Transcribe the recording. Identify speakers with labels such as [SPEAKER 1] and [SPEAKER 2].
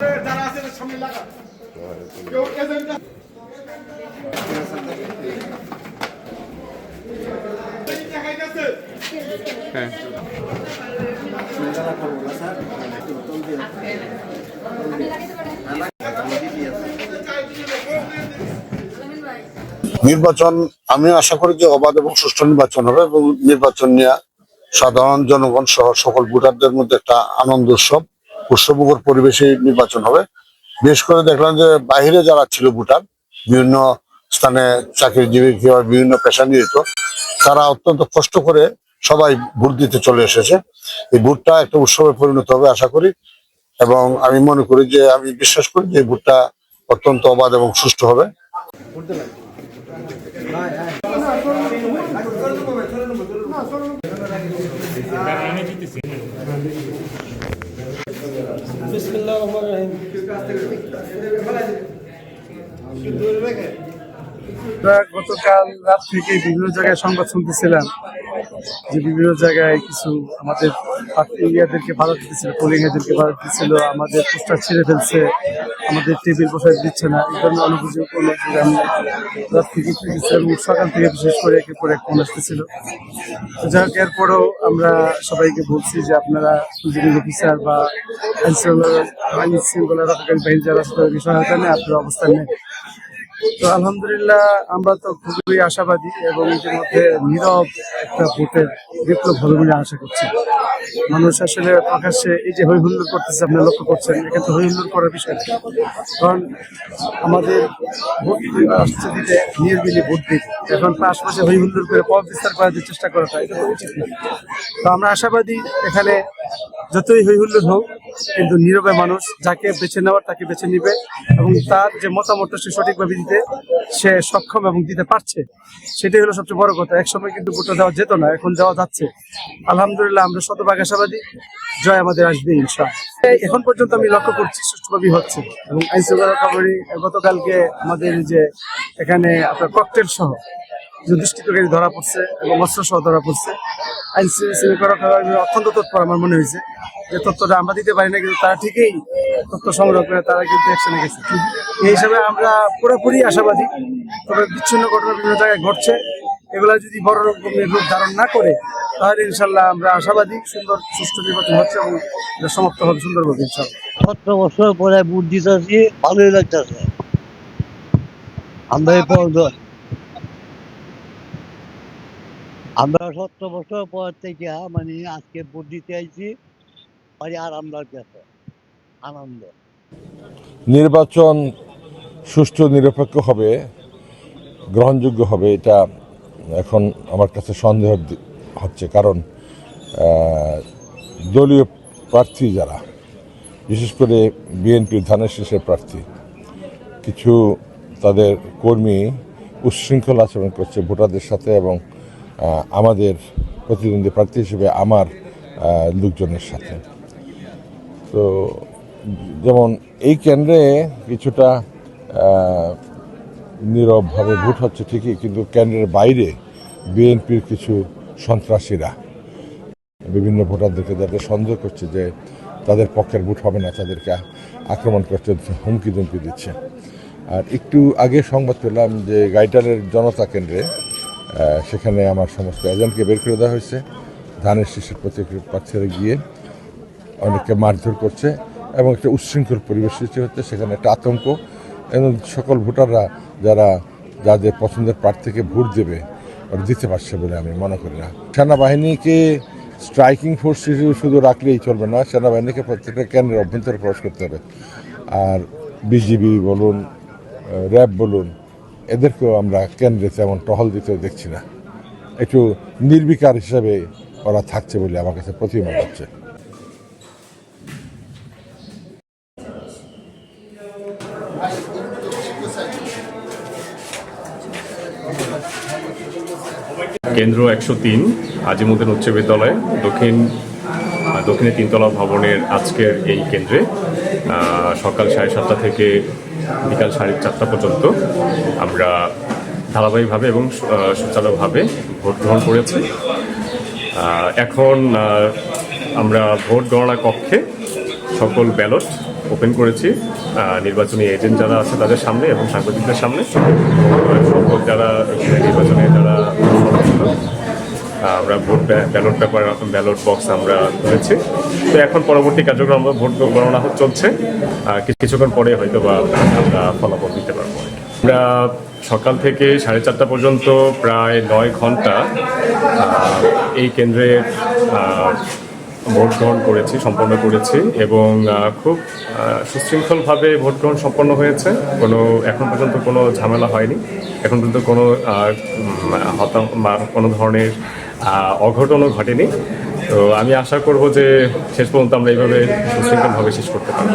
[SPEAKER 1] নির্বাচন আমি আশা করি যে অবাধ এবং সুষ্ঠু নির্বাচন হবে এবং নির্বাচন নিয়ে সাধারণ জনগণ সহ সকল ভোটারদের মধ্যে একটা আনন্দ উৎসবমুখর পরিবেশে নির্বাচন হবে। বিশেষ করে দেখলাম যে বাহিরে যারা ছিল ভোটার, বিভিন্ন স্থানে চাকরিজীবী কিংবা বিভিন্ন পেশা নিয়োজিত, তারা অত্যন্ত কষ্ট করে সবাই ভোট দিতে চলে এসেছে। এই ভোটটা একটা উৎসবে পরিণত হবে আশা করি, এবং আমি মনে করি যে আমি বিশ্বাস করি যে ভোটটা অত্যন্ত অবাধ এবং সুষ্ঠু হবে।
[SPEAKER 2] গতকাল রাত থেকে বিভিন্ন জায়গায় সংবাদ শুনতেছিলাম যে বিভিন্ন জায়গায় কিছু আমাদের ইয়াদেরকে ভাড়া দিতেছিল, পোলিং এদেরকে ভাড়া দিতেছিল, আমাদের পোস্টার ছিঁড়ে ফেলছে, আমাদের টেবিল বসাই দিচ্ছে না, এই ধরনের অভিযোগ আমরা রাত থেকে এবং সকাল থেকে বিশেষ করে একের পর এক ফোন আসতেছিল। যাই হোক, এরপরও আমরা সবাইকে বলছি যে আপনারা প্রিজাইডিং অফিসার বা আইন শৃঙ্খলা রক্ষাকারী বাহিনী যারা সহায়তা নেই, আপনারা অবস্থান নেই। তো আলহামদুলিল্লাহ আমরা তো খুবই আশাবাদী এবং ইতিমধ্যে নীরব একটা ভোটের বিপ্লব হবে বলে আশা করছি। মানুষ আসলে প্রকাশ্যে এই যে হই হুল্লোড় করতেছে, আপনারা লক্ষ্য করছেন, এখানে তো হই হুল্লোড় করার বিষয়, কারণ আমাদের ভোট আসছে দিতে নির্বিলি ভোট দিতে, এখন আশপাশে হই হুল্লোড় করে পথ বিস্তার করার যে চেষ্টা করাটা এটা তো উচিত না। তো আমরা আশাবাদী এখানে যতই হই হুল্লোড় হোক, কিন্তু নীরবে মানুষ যাকে বেছে নেওয়ার তাকে বেছে নিবে এবং তার যে মতামতটা সে সঠিকভাবে দিতে সে সক্ষম এবং দিতে পারছে, সেটাই হলো সবচেয়ে বড় কথা। একসময় কিন্তু ভোটটা দেওয়া যেত না, এখন দেওয়া যাচ্ছে। আলহামদুলিল্লাহ আমরা শতভাগ আশাবাদী, জয় আমাদের আসবে ইনশাআল্লাহ। এখন পর্যন্ত আমি লক্ষ্য করছি সুষ্ঠুভাবেই হচ্ছে এবং আইন শৃঙ্খলা রক্ষাকারী গতকালকে আমাদের যে এখানে আপনার ককটেল সহ যে দুষ্কৃতকারী ধরা পড়ছে এবং অস্ত্র সহ ধরা পড়ছে। আইন শৃঙ্খলা রক্ষাকারী অত্যন্ত তৎপর আমার মনে হয়েছে, যে তথ্যটা আমরা দিতে পারি না, কিন্তু তারা ঠিকই তথ্য সংগ্রহ করে তারা কিন্তু অ্যাকশনে গেছে। এই হিসাবে আমরা পুরোপুরি আশাবাদী। তবে বিচ্ছিন্ন ঘটনা বিভিন্ন জায়গায় ঘটছে, এগুলা যদি বড় রকমের রূপ ধারণ না করে তাহলে ইনশাল্লাহ আমরা আশাবাদী সুন্দর সুষ্ঠু নির্বাচন হচ্ছে এবং সমাপ্ত হবে সুন্দরভাবে ইনশাল্লাহ।
[SPEAKER 3] 17 বছর পরে ভোট দিতেছি, ভালোই লাগতেছে। আমরা 17 বছর পর থেকে মানে আজকে ভোট দিতে আইছি, আরাম লাগতেছে, আনন্দ।
[SPEAKER 4] নির্বাচন সুষ্ঠু নিরপেক্ষ হবে, গ্রহণযোগ্য হবে, এটা এখন আমার কাছে সন্দেহ হচ্ছে। কারণ দলীয় প্রার্থী যারা, বিশেষ করে বিএনপির ধানের শীষের প্রার্থী, কিছু তাদের কর্মী উচ্ছৃঙ্খল আচরণ করছে ভোটারদের সাথে এবং আমাদের প্রতিদ্বন্দ্বী প্রার্থী হিসেবে আমার লোকজনের সাথে। তো যেমন এই কেন্দ্রে কিছুটা নীরবভাবে ভোট হচ্ছে ঠিকই, কিন্তু কেন্দ্রের বাইরে বিএনপির কিছু সন্ত্রাসীরা বিভিন্ন ভোটারদেরকে যাদের সন্দেহ করছে যে তাদের পক্ষের ভোট হবে না, তাদেরকে আক্রমণ করতে হুমকি ধমকি দিচ্ছে। আর একটু আগে সংবাদ পেলাম যে গাইটালের জনতা কেন্দ্রে সেখানে আমার সমস্ত এজেন্টকে বের করে দেওয়া হয়েছে। ধানের শীষের প্রত্যেক প্রার্থীরা গিয়ে অনেককে মারধর করছে এবং একটা উচ্ছৃঙ্খল পরিবেশ সৃষ্টি হচ্ছে, সেখানে একটা আতঙ্ক। এবং সকল ভোটাররা যাদের পছন্দের প্রার্থীকে ভোট দেবে ওরা দিতে পারছে বলে আমি মনে করি না। সেনাবাহিনীকে স্ট্রাইকিং ফোর্স হিসেবে শুধু রাখলেই চলবে না, সেনাবাহিনীকে প্রত্যেকটা কেন্দ্রের অভ্যন্তরে প্রবেশ করতে হবে। আর বিজিবি বলুন, র্যাব বলুন, এদেরকেও আমরা কেন্দ্রে তেমন টহল দিতেও দেখছি না। একটু নির্বিকার হিসাবে ওরা থাকছে বলে আমার কাছে প্রতিমত হচ্ছে।
[SPEAKER 5] কেন্দ্র 103 আজিমুদ্দিন উচ্চ বিদ্যালয় দক্ষিণে 3তলা ভবনের আজকের এই কেন্দ্রে সকাল 7:30 থেকে বিকাল 4:30 পর্যন্ত আমরা ধারাবাহিকভাবে এবং সুচারুভাবে ভোট গ্রহণ করেছি। এখন আমরা ভোট গণনা কক্ষে সকল ব্যালট ওপেন করেছি নির্বাচনী এজেন্ট যারা আছে তাদের সামনে এবং সাংবাদিকদের সামনে সকল যারা এখানে নির্বাচনে যারা সদস্য, আমরা ব্যালট বক্স আমরা তুলেছি। তো এখন পরবর্তী কার্যক্রম আমরা ভোট গণনা চলছে, কিছুক্ষণ পরে হয়তো বা আমরা ফলাফল দিতে পারবো। আমরা সকাল থেকে 4:30 পর্যন্ত প্রায় 9 ঘন্টা এই কেন্দ্রে ভোট গ্রহণ সম্পন্ন করেছি এবং খুব সুশৃঙ্খলভাবে ভোট গ্রহণ সম্পন্ন হয়েছে। এখন পর্যন্ত কোনো ঝামেলা হয়নি, এখন পর্যন্ত কোনো ধরনের অঘটনও ঘটেনি। তো আমি আশা করব যে শেষ পর্যন্ত আমরা এইভাবে সুশৃঙ্খলভাবে শেষ করতে পারব।